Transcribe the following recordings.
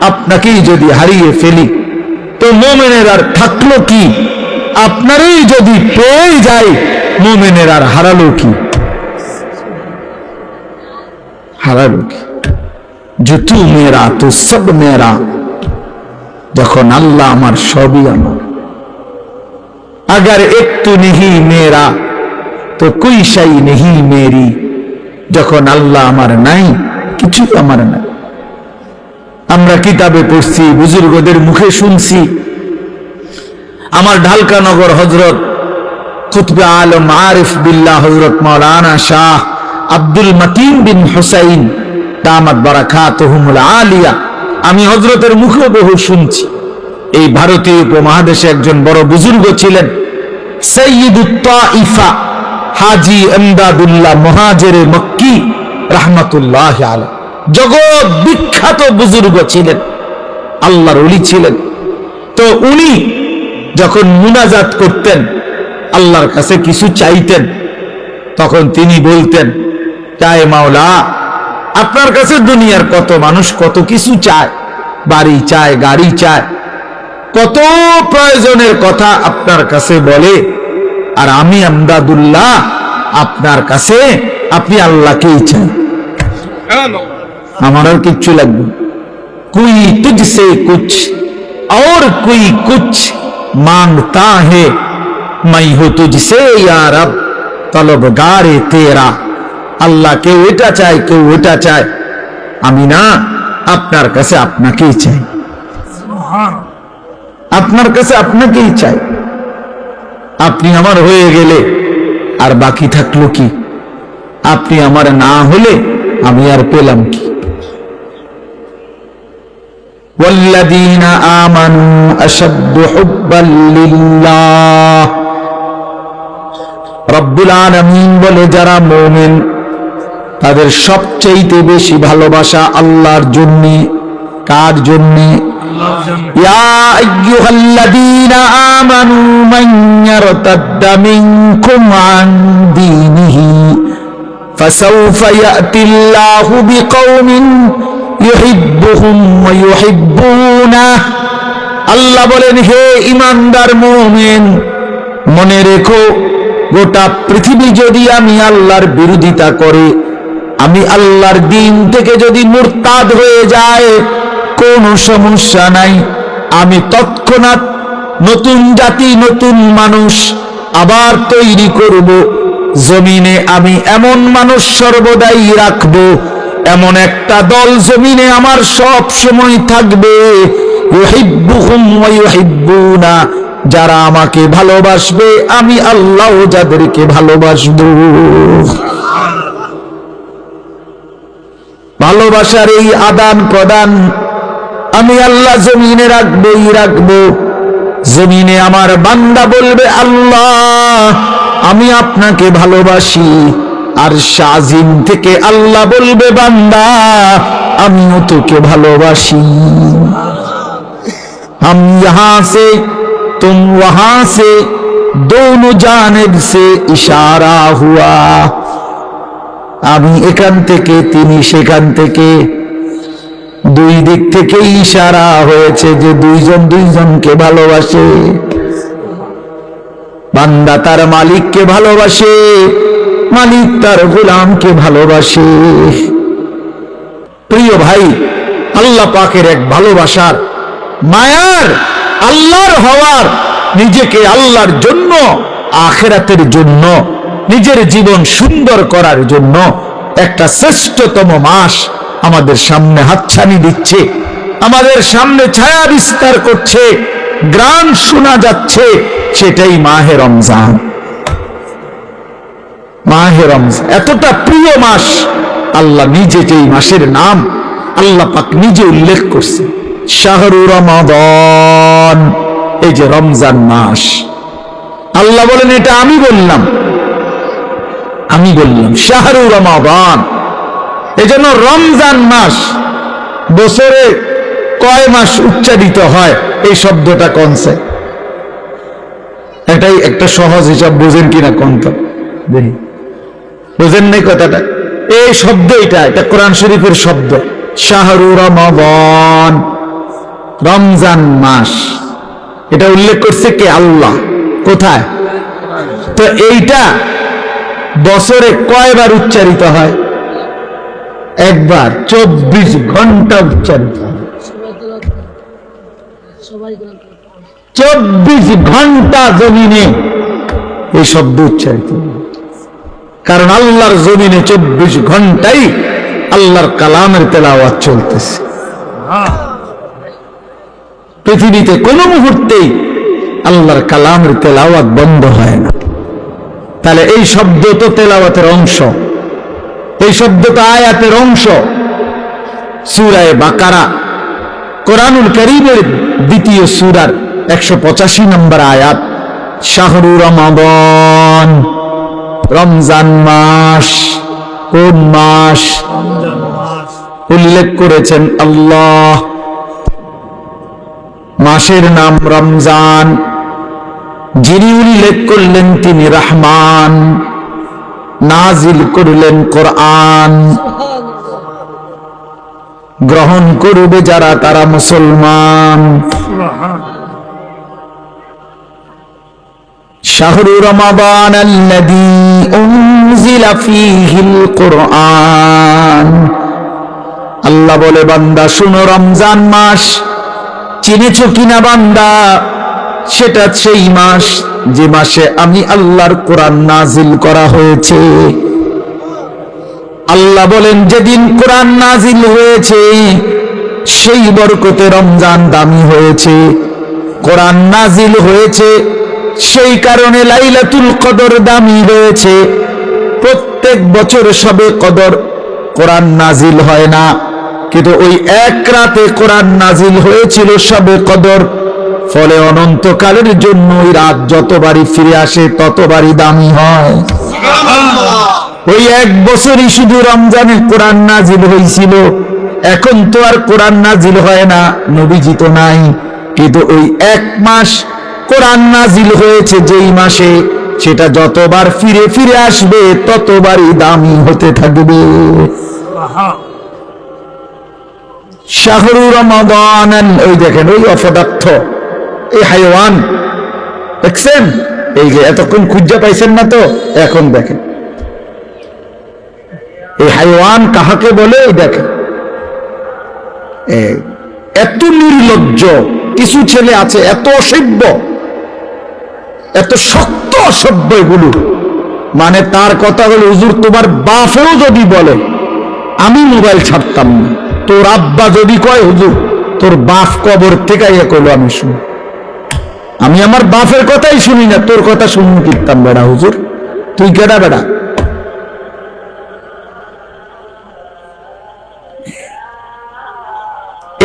আপনাকেই যদি হারিয়ে ফেলি তো মোমেনের আর থাকলো কি? আপনারই যদি পেয়ে যায় মোমেনের আর হারালো কি? হারালো কি? जो तू मेरा तो सब मेरा, যখন আল্লাহ আমার সবই আমার। अगर एक तू नहीं मेरा तो कोई शई नहीं मेरी, যখন আল্লাহ আমার নাই কিছু আমার নাই। আমরা কিতাবে পড়ছি, বুজুর্গদের মুখে শুনছি। আমার ঢালকানগর হযরত কুতবে আলম আরিফ বিল্লাহ হযরত মাওলানা শাহ আব্দুল মতিন বিন হুসাইন দামাত বারাকাতুহুমুল আলিয়া, আমি হযরতের মুখে বহু শুনছি। এই ভারতীয় উপমহাদেশে একজন বড় বুজুর্গ ছিলেন, সাইয়্যিদুত তাইফা হাজী ইমদাদুল্লাহ মুহাজিরে মক্কি রাহমাতুল্লাহ আলাইহি। জগৎ বিখ্যাত বুজুর্গ ছিলেন, আল্লাহর ওলি ছিলেন। তো উনি যখন মুনাজাত করতেন, আল্লাহর কাছে কিছু চাইতেন, তখন তিনি বলতেন, চায় মাওলা, আপনার কাছে দুনিয়ার কত মানুষ কত কিছু চায়, বাড়ি চায়, গাড়ি চায়, কত প্রয়োজনের কথা আপনার কাছে বলে, আর আমি ইমদাদুল্লাহ আপনার কাছে, আপনি আল্লাহকেই চাই, আমার আর কিচ্ছু লাগবে। कोई तुझसे कुछ और कोई कुछ मांगता है, मैं हूं तुझसे या रब तलबगारे तेरा। আল্লাহ কেউ এটা চায়, কেউ ওটা চায়, আমি না আপনার কাছে আপনাকেই চাই, আপনার কাছে আপনাকেই চাই। আপনি আমার হয়ে গেলে আর বাকি থাকলো কি? আপনি আমার না হলে আমি আর পেলাম কি? والذين آمنوا أشد حبا لله, রব্বুল আলামিন বলে যারা মুমিন তাদের সবচেয়ে বেশি ভালোবাসা আল্লাহর জন্য। কার জন্য? ইয়া আইয়ুহাল্লাযীনা আমানু মান ইয়ারতাদ্দা মিনকুম আন দীনিহি ফাসাউফা ইয়াতিল্লাহু বিকওমিন ইউহিব্বুহুম ওয়া ইউহিব্বুনাহু। আল্লাহ বলেন, হে ঈমানদার মুমিন, মনে রেখো গোটা পৃথিবী যদি আমি আল্লাহর বিরোধিতা করে, আমি আল্লাহর দ্বীন থেকে যদি মুরতাদ হয়ে যায়, কোনো সমস্যা নাই, আমি তৎক্ষণাৎ নতুন জাতি, নতুন মানুষ আবার তৈরি করব। জমিনে আমি এমন মানুষ সর্বদাই রাখব, এমন একটা দল জমিনে আমার সব সময় থাকবে, ইউহিব্বুহুম ওয়া ইউহিব্বুনা, যারা আমাকে ভালোবাসবে, আমি আল্লাহ যাদেরকে ভালোবাসবো। ভালোবাসার এই আদান প্রদান আমি আল্লাহ জমিনে রাখবই রাখবো। জমিনে আমার বান্দা বলবে, আল্লাহ আমি আপনাকে ভালোবাসি, আর শাজিম থেকে আল্লাহ বলবে, বান্দা আমিও তোকে ভালোবাসি। हम यहां से तुम वहां से, दोनों जानिब से इशारा हुआ। আমি এখান থেকে, তিনি সেখান থেকে, দুই দিক থেকে ইশারা হয়েছে যে দুইজন দুইজনকে ভালোবাসে। বান্দা তার মালিককে ভালোবাসে, মালিক তার গোলামকে ভালোবাসে। প্রিয় ভাই, আল্লাহ পাকের এক ভালোবাসার, মায়ার, আল্লাহর হওয়ার, নিজেকে আল্লাহর জন্য, আখিরাতের জন্য, নিজের জীবন সুন্দর করার জন্য একটা শ্রেষ্ঠতম মাস আমাদের সামনে হাতছানি দিচ্ছে, আমাদের সামনে ছায়া বিস্তার করছে, গ্রাম শোনা যাচ্ছে, সেটাই মাহে রমজান। মাহে রমজান এতটা প্রিয় মাস, আল্লাহ নিজে যেই মাসের নাম আল্লাহ পাক নিজে উল্লেখ করছে, শাহরু রমাদান, এই যে রমজান মাস। আল্লাহ বলেন, এটা আমি বললাম, আমি বললাম শাহরু রমাদান। এজন্য রমজান মাস বছরে কয় মাস উচ্চারিত হয়, এই শব্দটা কোনছে? এটাই একটা সহজ হিসাব, বুঝেন কিনা কোন তো দেখি, বুঝেন নাই কথাটা? এই শব্দ, এটা কোরআন শরীফের শব্দ, শাহরু রমাদান। রমজান মাস, এটা উল্লেখ করছে কে? আল্লাহ। কোথায়? তো এইটা বছরে কয়বার উচ্চারিত হয়? একবার। 24 ঘন্টা উচ্চারিত হয়। 24 ঘন্টা জমিনে এই শব্দ উচ্চারিত হয়। কারণ আল্লাহর জমিনে 24 ঘন্টাই আল্লাহর কালামের তেলাওয়াত চলতেছে। পৃথিবীতে কোনো মুহূর্তেই আল্লাহর কালামের তেলাওয়াত বন্ধ হয় না। তাহলে এই শব্দ তো তেলাওয়াতের অংশ, এই শব্দ তো আয়াতের অংশ। সূরা বাকারা, কোরআনুল কারীমের দ্বিতীয় সূরার 185 নম্বর আয়াত, শাহরু রমাদান, রমজান মাস। কোন মাস? উল্লেখ করেছেন আল্লাহ। মাসের নাম রমজান। যিনি উল্লেখ করলেন তিনি রহমান, নাজিল করলেন কোরআন। গ্রহণ করবে যারা তারা মুসলমান। শাহরু রমাদান আল্লাযী উনজিলা ফীহিল কুরআন। আল্লাহ বলে, বান্দা শুনো, রমজান মাস চিনেছো কিনা বান্দা? সেটা সেই মাস যে মাসে আমি আল্লাহর কোরআন নাজিল করা হয়েছে। আল্লাহ বলেন, যেদিন কোরআন নাজিল হয়েছে সেই বরকতে রমজান দামি হয়েছে। কোরআন নাজিল হয়েছে সেই কারণে লাইলাতুল কদর দামি হয়েছে। প্রত্যেক বছর শবে কদর কোরআন নাজিল হয় না, কিন্তু ওই এক রাতে কোরআন নাজিল হয়েছিল শবে কদর। ফলে অনন্তকালের জন্য ওই রাত যতবারই ফিরে আসে ততবারই দামি হয়। ওই এক বছরই শুধু রমজানে কোরআন নাজিল হয়েছিল। এখন তো আর কোরআন নাজিল হয় না, নবীজি তো নাই, কিন্তু ওই এক মাস কোরআন নাজিল হয়েছে যেই মাসে, সেটা যতবার ফিরে ফিরে আসবে ততবারই দামি হতে থাকবে। শাহরু রমাদান, ওই দেখেন ওই অপদার্থ, এই হাইওয়ান দেখছেন? এই যে এতক্ষণ খুঁজে পাইছেন না তো, এখন দেখেন এই হাইওয়ান কাহাকে বলে। দেখেন এত নির্লজ্জ কিছু ছেলে আছে, এত অসভ্য, এত শক্ত অসভ্য এগুলো। মানে তার কথা হলো, হুজুর তোমার বাপেও যদি বলে আমি মোবাইল ছাড়তাম না, তোর আব্বা যদি কয় হুজুর তোর বাপ কবর থেকে ইয়ে করলো আমি শুনি, আমি আমার বাপের কথাই শুনি না, তোর কথা শুনি কিনতাম বেড়া হুজুর, তুই কেডা বেড়া?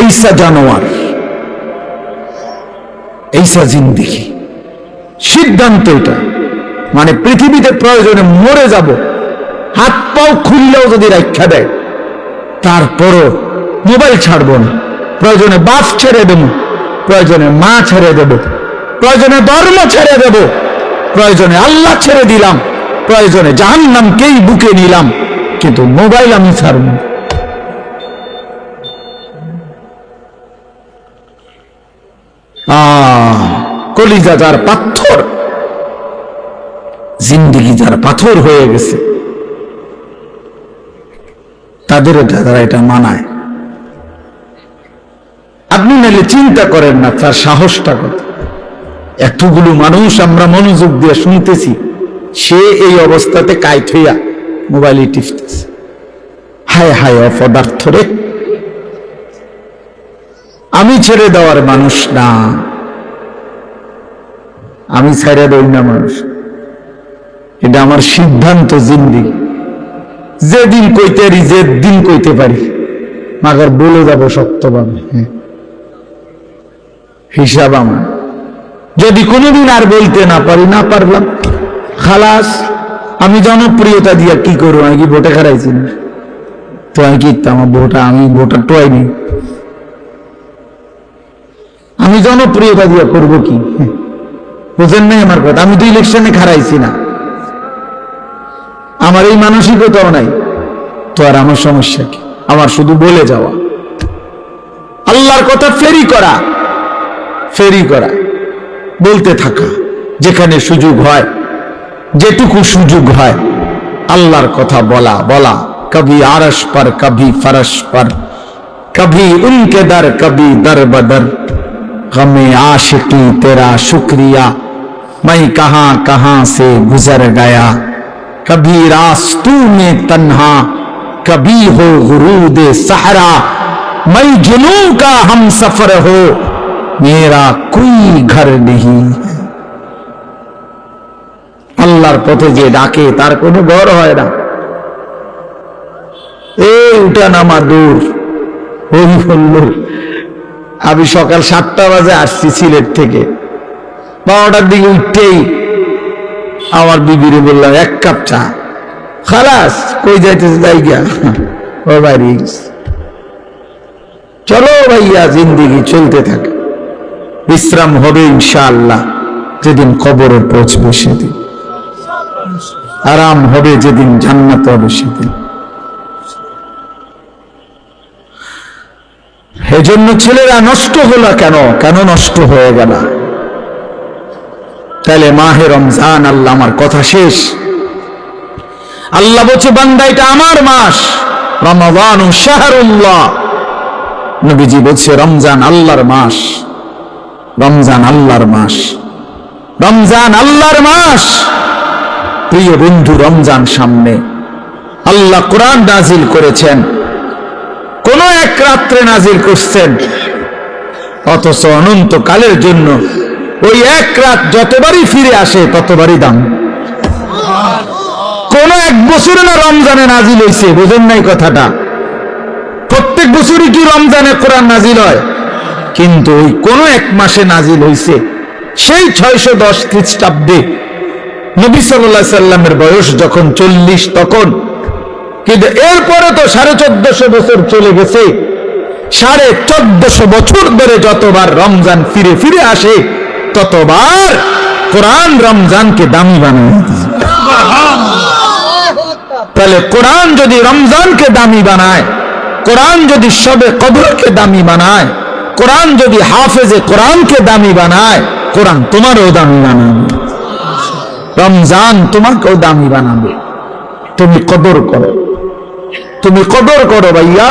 এইসা জানোয়ার, এইসা জিন্দেগি। সিদ্ধান্ত এটা, মানে পৃথিবীতে প্রয়োজনে মরে যাব, হাত পাও খুললেও যদি রাখা দেয় তারপরও মোবাইল ছাড়বো না। প্রয়োজনে বাপ ছেড়ে দেব, প্রয়োজনে মা ছেড়ে দেব, প্রয়োজনে ধর্ম ছেড়ে দেব, প্রয়োজনে আল্লাহ ছেড়ে দিলাম, প্রয়োজনে জাহান্নামকেই বুকে নিলাম, কিন্তু মোবাইল আমি ছাড়ব না। কলিজা যার পাথর, জিন্দেগি যার পাথর হয়ে গেছে, তাদের যারা এটা মানায়। আপনি নাহলে চিন্তা করেন না তার সাহসটা কত। এতগুলো মানুষ আমরা মনোযোগ দিয়ে শুনতেছি, সে এই অবস্থাতে কাইট হইয়া মোবাইলে টিপতেছে। হায় হায় অপদার্থ রে! আমি ছেড়ে দেওয়ার মানুষ না, আমি ছেড়ে দেই না মানুষ, এটা আমার সিদ্ধান্ত জিন্দেগি। যেদিন কইতে পারি, যেদিন কইতে পারি, মাগার বলে যাব শক্তভাবে। হিসাব আমার, যদি কোনোদিন আর বলতে না পারি, না পারলাম খালাস। আমি জনপ্রিয়তা দিয়া কি করবো? আমি কি ভোটে হারাইছি না তো? আমি কি আমার ভোটা, আমি ভোটার টোয়াইনি, আমি জনপ্রিয়তা দিয়া করব কি? বুঝেন নাই আমার কথা? আমি তো ইলেকশনে হারাইছি না, আমার এই মানসিকতাও নাই, তো আর আমার সমস্যা কি? আমার শুধু বলে যাওয়া। আল্লাহর কথা ফেরি করা বলতে থাকা, যেখানে সুযোগ হয়, যেটুকু সুযোগ হয় আল্লাহর কথা বলা কবি আরশ पर कभी फरश पर कभी उनके दर कभी दर बदर गमे आशिकी तेरा शुक्रिया मैं कहां कहां से गुजर गया कभी रास्तों में तन्हा कभी हो गुरूद सहरा मैं जुनूं का हम सफर हो मेरा कोई घर नहीं আল্লাহর পথে যে ডাকে তার কোনো ঘর হয় না। এই উঠা নামা দূর ওই বলল আমি সকাল 7টা বাজে আসছি সিলেট থেকে, 12টার দিকে উঠতেই আমার বিবিরে বললাম 1 কাপ চা, খালাস কই যাইতেছে যাই গিয়া ও বাইরে চলো ভাইয়া, জিন্দেগি চলতে থাকে, বিশ্রাম হবে ইনশাআল্লাহ যেদিন কবরে পৌঁছবে সেদিন, আরাম হবে যেদিন জান্নাত হবে সেদিন। এজন্য ছেলেরা নষ্ট হলো কেন নষ্ট হয়ে গেল? তাহলে মাহে রমজান, আল্লাহ আমার কথা শেষ, আল্লাহ বলছে বান্দা এটা আমার মাস, রমাদান শাহরুল্লাহ, নবীজি বলছে রমজান আল্লাহর মাস, রমজান আল্লাহর মাস, রমজান আল্লাহর মাস। প্রিয় বন্ধু, রমজান সামনে, আল্লাহ কোরআন নাজিল করেছেন, কোন এক রাত্রে নাজিল করছেন, অথচ অনন্তকালের জন্য ওই এক রাত যতবারই ফিরে আসে ততবারই দাম। কোন এক বছরে না রমজানে নাজিল হয়েছে, বুঝেন নাই কথাটা? প্রত্যেক বছরই কি রমজানে কোরআন নাজিল হয়? কিন্তু ওই কোন এক মাসে নাজিল হয়েছে, সেই 610 খ্রিস্টাব্দে নবী সাল্লাল্লাহু আলাইহি সাল্লামের বয়স যখন 40 তখন। কিন্তু এরপরে তো 1450 বছর চলে গেছে, 1450 বছর ধরে যতবার রমজান ফিরে ফিরে আসে ততবার কোরআন রমজানকে দামি বানায়। তাহলে কোরআন যদি রমজানকে দামি বানায়, কোরআন যদি শবে কদরকে দামি বানায়, কোরআন যদি হাফেজে কোরআনকে দামি বানায়, কোরআন তোমারও দামি বানাবে, রমজান তোমাকেও দামি বানাবে। তুমি কদর করো, তুমি কদর করো ভাইয়া।